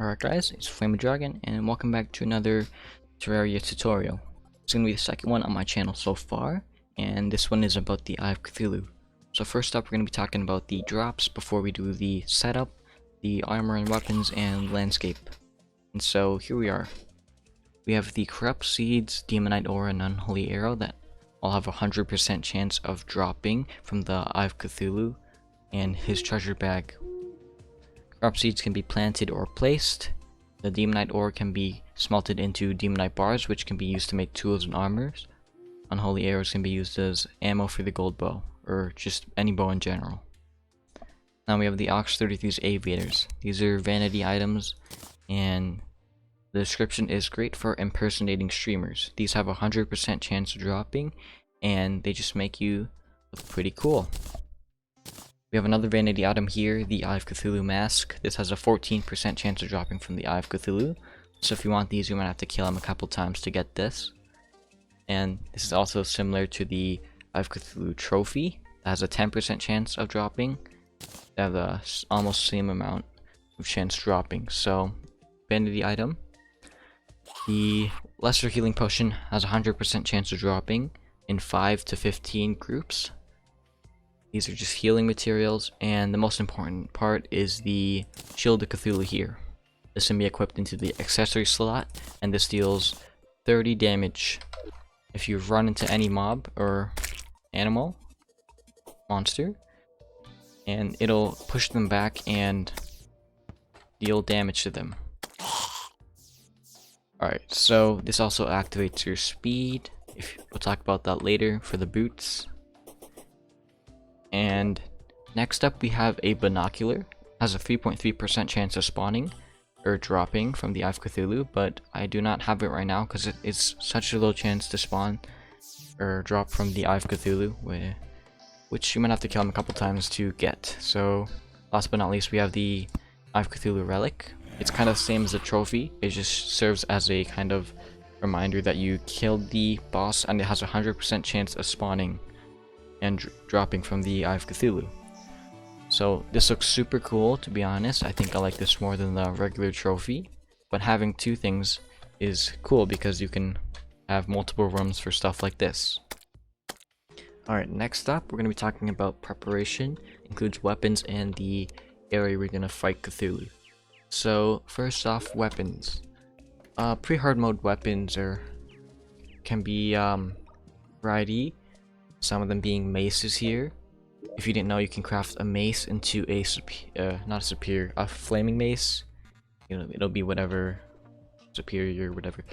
Alright guys, it's FlameNDragon and welcome back to another Terraria tutorial. It's going to be the second one on my channel so far, and this one is about the Eye of Cthulu. So first up, we're going to be talking about the drops before we do the setup, the armor and weapons, and landscape. And so here we are. We have the Corrupt Seeds, Demonite Ore, and Unholy Arrow that all have a 100% chance of dropping from the Eye of Cthulu and his treasure bag. Corrupt Seeds can be planted or placed. The Demonite Ore can be smelted into Demonite Bars, which can be used to make tools and armors. Unholy Arrows can be used as ammo for the gold bow, or just any bow in general. Now we have the Ox 33's Aviators. These are vanity items, and the description is great for impersonating streamers. These have a 100% chance of dropping, and they just make you look pretty cool. We have another vanity item here, the Eye of Cthulu mask. This has a 14% chance of dropping from the Eye of Cthulu. So if you want these, you might have to kill him a couple times to get this. And this is also similar to the Eye of Cthulu trophy. That has a 10% chance of dropping. They have the almost same amount of chance dropping. So, vanity item. The Lesser Healing Potion has a 100% chance of dropping in 5 to 15 groups. These are just healing materials, and the most important part is the Shield of Cthulhu here. This can be equipped into the accessory slot, and this deals 30 damage if you run into any mob or animal, monster, and it'll push them back and deal damage to them. Alright, so this also activates your speed. We'll talk about that later for the boots. And next up we have a binocular. Has a 3.3% chance of spawning or dropping from the Eye of Cthulhu, but I do not have it right now because it is such a low chance to spawn or drop from the Eye of Cthulhu, which you might have to kill him a couple times to get. So last but not least, we have the Eye of Cthulhu relic. It's kind of the same as a trophy. It just serves as a kind of reminder that you killed the boss, and it has a 100% chance of spawning and dropping from the Eye of Cthulhu. So this looks super cool, to be honest. I think I like this more than the regular trophy, but having two things is cool because you can have multiple rooms for stuff like this. Alright, next up we're going to be talking about preparation. Includes weapons and the area we're going to fight Cthulhu. So first off, weapons. Pre-hard mode weapons can be variety. Some of them being maces here. If you didn't know, you can craft a mace into a a flaming mace. You know, it'll be whatever, superior, whatever.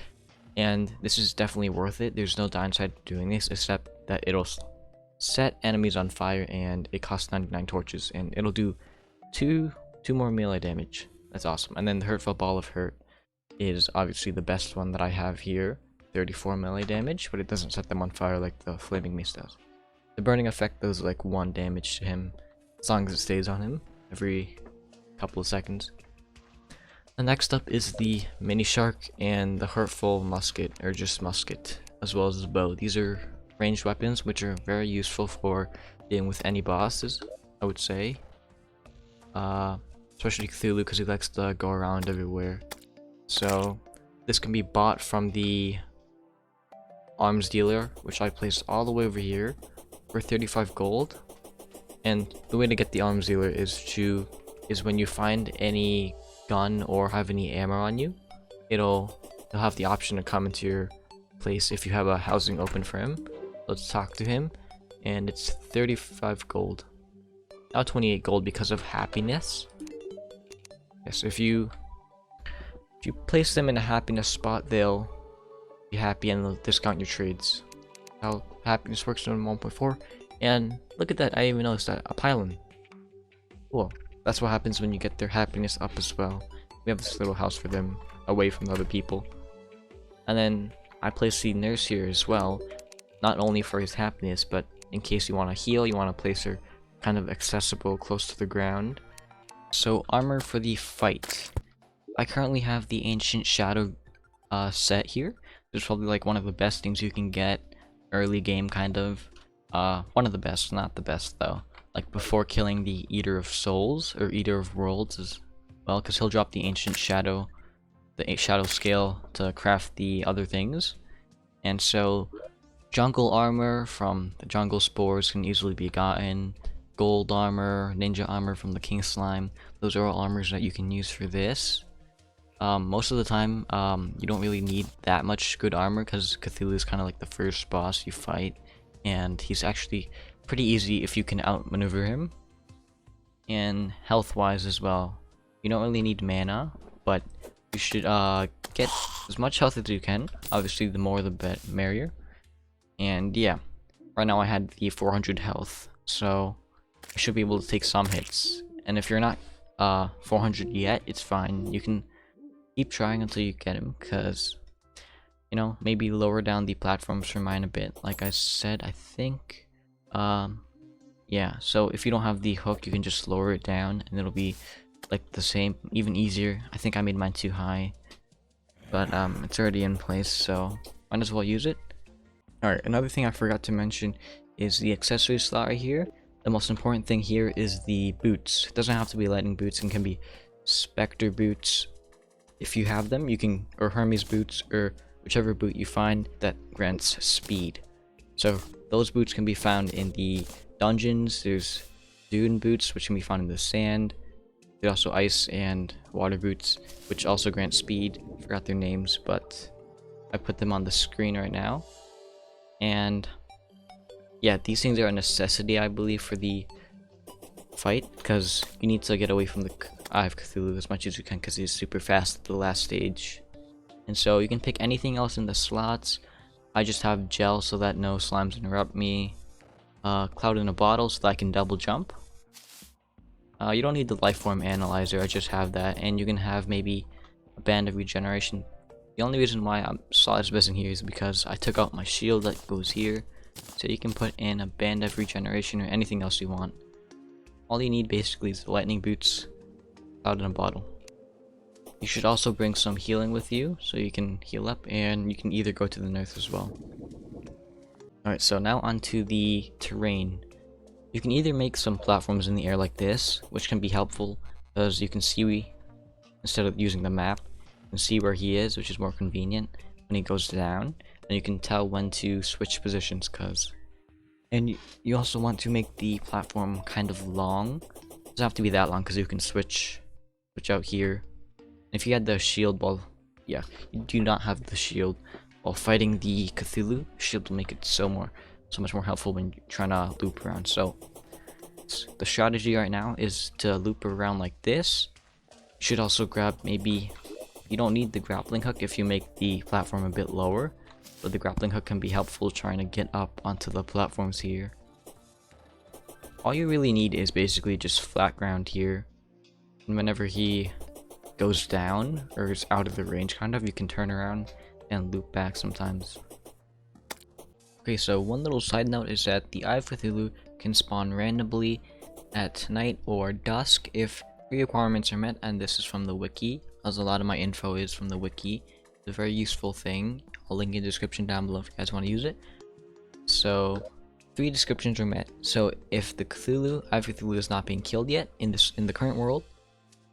And this is definitely worth it. There's no downside to doing this except that it'll set enemies on fire, and it costs 99 torches, and it'll do two more melee damage. That's awesome. And then the Hurtful Ball of Hurt is obviously the best one that I have here. 34 melee damage, but it doesn't set them on fire like the flaming mace does. The burning effect does like 1 damage to him, as long as it stays on him every couple of seconds. The next up is the mini shark and the hurtful musket, or just musket, as well as the bow. These are ranged weapons which are very useful for dealing with any bosses, I would say. Especially Cthulhu, because he likes to go around everywhere. So this can be bought from the arms dealer, which I placed all the way over here for 35 gold. And the way to get the arms dealer is when you find any gun or have any ammo on you, you'll have the option to come into your place if you have a housing open for him. Let's talk to him, and it's 35 gold. Now 28 gold because of happiness. Yes, if you place them in a happiness spot, they'll be happy and they'll discount your trades. How happiness works in 1.4. And look at that, I even noticed that, a pylon. Cool. That's what happens when you get their happiness up as well. We have this little house for them, away from the other people. And then I placed the nurse here as well, not only for his happiness, but in case you want to heal, you want to place her kind of accessible, close to the ground. So armor for the fight. I currently have the Ancient Shadow set here. It's probably like one of the best things you can get early game, kind of. One of the best, not the best though. Like before killing the Eater of Souls, or Eater of Worlds is well, because he'll drop the ancient shadow, shadow scale to craft the other things. And so jungle armor from the jungle spores can easily be gotten. Gold armor, ninja armor from the king slime, those are all armors that you can use for this. Most of the time, you don't really need that much good armor because Cthulhu is kind of like the first boss you fight, and he's actually pretty easy if you can outmaneuver him. And health-wise as well, you don't really need mana, but you should get as much health as you can. Obviously, the more the merrier. And yeah, right now I had the 400 health, so I should be able to take some hits. And if you're not 400 yet, it's fine. You can keep trying until you get him, because, you know, maybe lower down the platforms for mine a bit. Like I said, I think, yeah, so if you don't have the hook, you can just lower it down, and it'll be, like, the same, even easier. I think I made mine too high, but, it's already in place, so might as well use it. Alright, another thing I forgot to mention is the accessory slot right here. The most important thing here is the boots. It doesn't have to be lightning boots, and can be specter boots. If you have them, you can, or Hermes boots, or whichever boot you find that grants speed. So those boots can be found in the dungeons. There's dune boots, which can be found in the sand. There's also ice and water boots, which also grant speed. Forgot their names, but I put them on the screen right now. And yeah, these things are a necessity, I believe, for the fight, because you need to get away from the Eye of Cthulu as much as you can, because he's super fast at the last stage. And so you can pick anything else in the slots. I just have gel so that no slimes interrupt me. Cloud in a bottle so that I can double jump. You don't need the lifeform analyzer, I just have that. And you can have maybe a band of regeneration. The only reason why I'm slot missing here is because I took out my shield that goes here. So you can put in a band of regeneration or anything else you want. All you need basically is the lightning boots, out in a bottle. You should also bring some healing with you so you can heal up, and you can either go to the north as well. Alright, so now onto the terrain. You can either make some platforms in the air like this, which can be helpful because you can see, instead of using the map, you can see where he is, which is more convenient when he goes down. And you can tell when to switch positions, and you also want to make the platform kind of long. It doesn't have to be that long, because you can switch out here. And if you had the shield, well, yeah, you do not have the shield while fighting the Cthulhu. Shield will make it so much more helpful when you're trying to loop around. So the strategy right now is to loop around like this. You should also grab, maybe you don't need the grappling hook if you make the platform a bit lower. But the grappling hook can be helpful trying to get up onto the platforms here. All you really need is basically just flat ground here. And whenever he goes down, or is out of the range kind of, you can turn around and loop back sometimes. Okay, so one little side note is that the Eye of Cthulu can spawn randomly at night or dusk if 3 requirements are met, and this is from the wiki, as a lot of my info is from the wiki. It's a very useful thing. I'll link in the description down below if you guys want to use it. So 3 descriptions are met. So if the Eye of Cthulu is not being killed yet in the current world,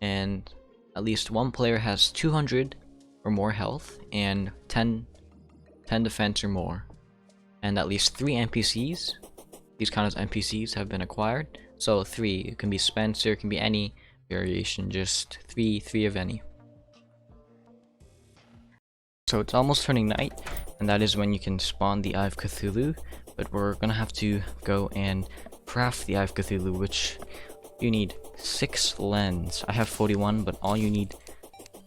and at least one player has 200 or more health and 10 defense or more, and at least 3 NPCs, these kind of NPCs have been acquired. So 3, it can be Spencer, it can be any variation, just 3 of any. So it's almost turning night, and that is when you can spawn the Eye of Cthulu, but we're gonna have to go and craft the Eye of Cthulhu, which you need 6 lens. I have 41, but all you need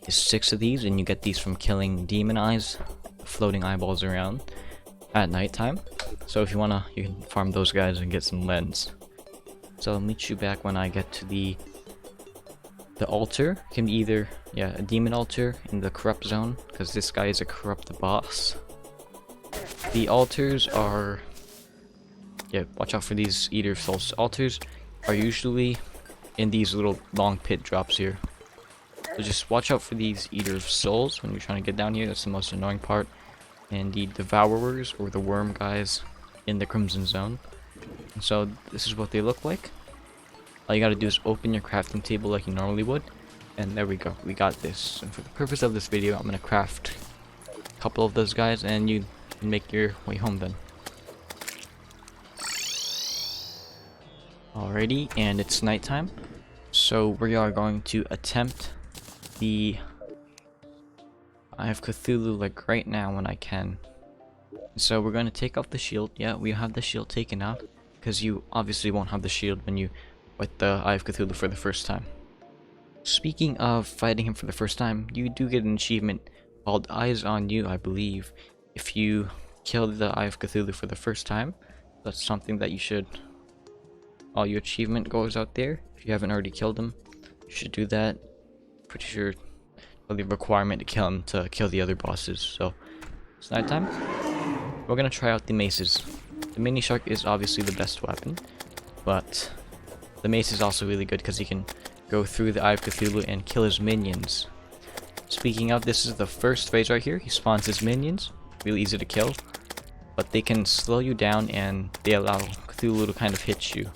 is 6 of these, and you get these from killing demon eyes, floating eyeballs around at nighttime. So if you wanna, you can farm those guys and get some lens. So I'll meet you back when I get to the altar. It can be either, yeah, a demon altar in the corrupt zone, because this guy is a corrupt boss. The altars are, yeah, watch out for these Eater of Souls. Altars are usually in these little long pit drops here. So just watch out for these Eater of Souls when you're trying to get down here. That's the most annoying part. And the Devourers, or the worm guys, in the Crimson Zone. And so this is what they look like. All you gotta do is open your crafting table like you normally would, And there we go, we got this. And for the purpose of this video, I'm gonna craft a couple of those guys, and you can make your way home then. Alrighty, and it's nighttime, so we are going to attempt the Eye of Cthulu like right now when I can. So we're going to take off the shield. Yeah, we have the shield taken off, because you obviously won't have the shield when you fight the Eye of Cthulhu for the first time. Speaking of fighting him for the first time, you do get an achievement called Eyes on You, I believe, if you kill the Eye of Cthulhu for the first time. That's something that you should... All your achievement goes out there. If you haven't already killed him, you should do that. Pretty sure the requirement to kill him to kill the other bosses. So it's nighttime. We're gonna try out the maces. The mini shark is obviously the best weapon, but the mace is also really good because he can go through the Eye of Cthulhu and kill his minions. Speaking of, this is the first phase right here. He spawns his minions, really easy to kill, but they can slow you down and they allow Cthulhu to kind of hit you.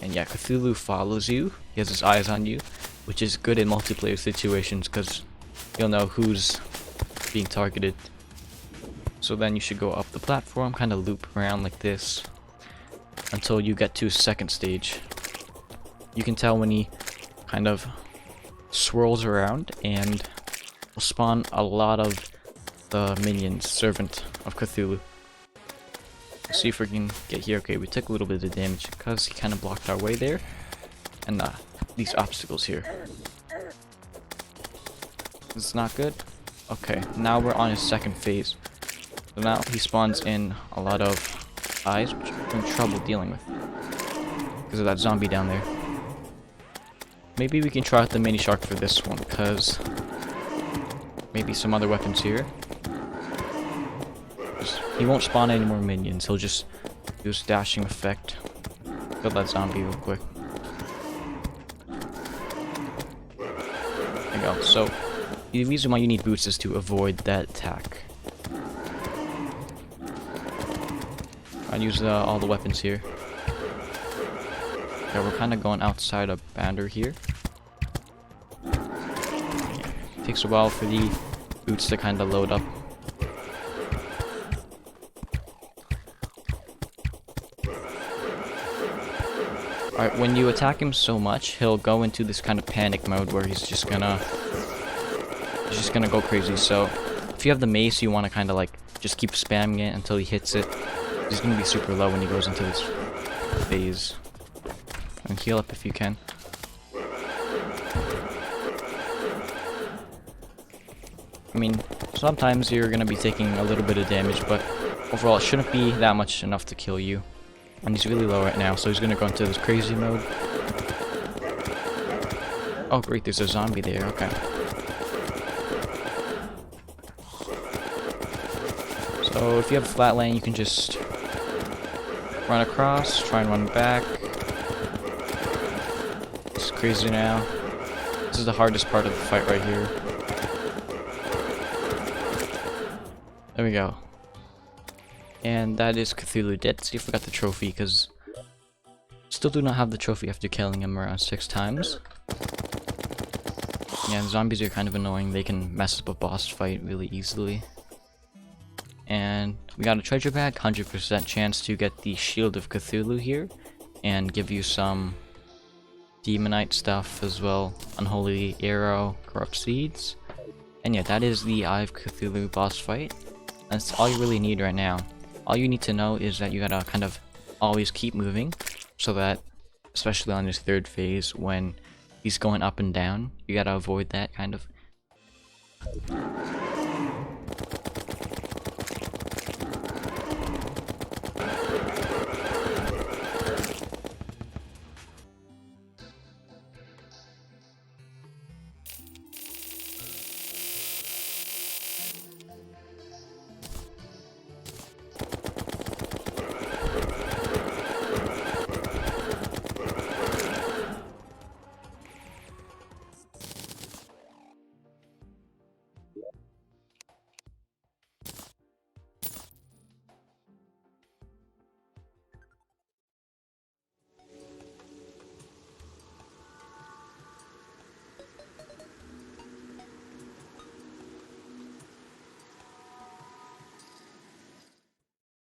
And yeah, Cthulhu follows you. He has his eyes on you, which is good in multiplayer situations because you'll know who's being targeted. So then you should go up the platform, kind of loop around like this until you get to second stage. You can tell when he kind of swirls around and will spawn a lot of the minions, Servant of Cthulhu. Let's see if we can get here. Okay, we took a little bit of damage because he kind of blocked our way there. And these obstacles here. This is not good. Okay, now we're on his second phase. So now he spawns in a lot of eyes, which I'm in trouble dealing with because of that zombie down there. Maybe we can try out the mini shark for this one, because maybe some other weapons here. He won't spawn any more minions, he'll just do his dashing effect. Kill that zombie real quick. There you go. So the reason why you need boots is to avoid that attack. I'll use all the weapons here. Okay, we're kind of going outside of Bander here. It takes a while for the boots to kind of load up. Alright, when you attack him so much, he'll go into this kind of panic mode where he's just gonna go crazy. So if you have the mace, you want to kind of like just keep spamming it until he hits it. He's gonna be super low when he goes into this phase. And heal up if you can. I mean, sometimes you're gonna be taking a little bit of damage, but overall it shouldn't be that much enough to kill you. And he's really low right now, so he's gonna go into this crazy mode. Oh great, there's a zombie there, okay. So if you have a flat land, you can just run across, try and run back. It's crazy now. This is the hardest part of the fight right here. There we go. And that is Cthulhu dead. See if we got the trophy, because still do not have the trophy after killing him around 6 times. Yeah, zombies are kind of annoying. They can mess up a boss fight really easily. And we got a treasure bag, 100% chance to get the Shield of Cthulhu here, and give you some demonite stuff as well. Unholy Arrow, Corrupt Seeds. And yeah, that is the Eye of Cthulhu boss fight. That's all you really need right now. All you need to know is that you gotta kind of always keep moving, so that, especially on this third phase, when he's going up and down, you gotta avoid that kind of.